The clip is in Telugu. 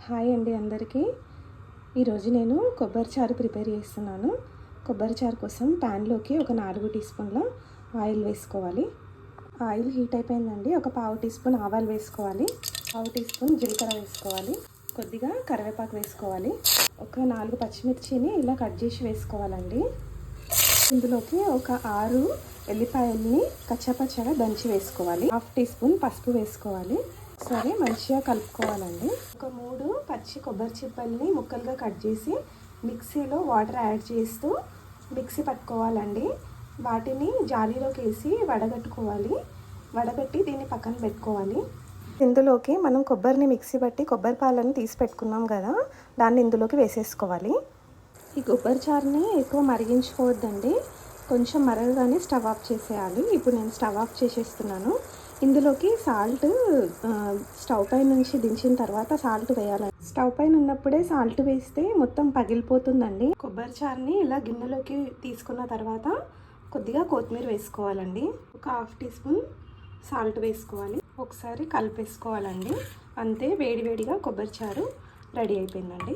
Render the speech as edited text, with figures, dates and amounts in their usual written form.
హాయ్ అండి అందరికీ. ఈరోజు నేను కొబ్బరి చారు ప్రిపేర్ చేస్తున్నాను. కొబ్బరి చారు కోసం ప్యాన్లోకి ఒక 4 టీ స్పూన్ల ఆయిల్ వేసుకోవాలి. ఆయిల్ హీట్ అయిపోయిందండి. ఒక పావు టీ స్పూన్ ఆవాలు వేసుకోవాలి. పావు టీ స్పూన్ జీలకర్ర వేసుకోవాలి. కొద్దిగా కరివేపాకు వేసుకోవాలి. ఒక 4 పచ్చిమిర్చిని ఇలా కట్ చేసి వేసుకోవాలండి. ఇందులోకి ఒక 6 ఎల్లిపాయల్ని కచ్చాపచ్చాగా దంచి వేసుకోవాలి. హాఫ్ టీ స్పూన్ పసుపు వేసుకోవాలి. ఒకసారి మంచిగా కలుపుకోవాలండి. ఒక 3 పచ్చి కొబ్బరి చిప్పల్ని ముక్కలుగా కట్ చేసి మిక్సీలో వాటర్ యాడ్ చేస్తూ మిక్సీ పట్టుకోవాలండి. వాటిని జాలీలోకి వేసి వడగట్టుకోవాలి. వడగట్టి దీన్ని పక్కన పెట్టుకోవాలి. ఇందులోకి మనం కొబ్బరిని మిక్సీ పట్టి కొబ్బరి పాలను తీసి పెట్టుకున్నాం కదా, దాన్ని ఇందులోకి వేసేసుకోవాలి. ఈ కొబ్బరి చారుని ఎక్కువ మరిగించుకోవద్దండి. కొంచెం మరగగానే స్టవ్ ఆఫ్ చేసేయాలి. ఇప్పుడు నేను స్టవ్ ఆఫ్ చేసేస్తున్నాను. ఇందులోకి సాల్ట్ స్టవ్ పై నుంచి దించిన తర్వాత సాల్ట్ వేయాలి. స్టవ్ పైన ఉన్నప్పుడే సాల్ట్ వేస్తే మొత్తం పగిలిపోతుందండి. కొబ్బరి చారుని ఇలా గిన్నెలోకి తీసుకున్న తర్వాత కొద్దిగా కొత్తిమీర వేసుకోవాలండి. ఒక హాఫ్ టీ స్పూన్ సాల్ట్ వేసుకోవాలి. ఒకసారి కలిపేసుకోవాలండి. అంతే, వేడివేడిగా కొబ్బరి చారు రెడీ అయిపోయిందండి.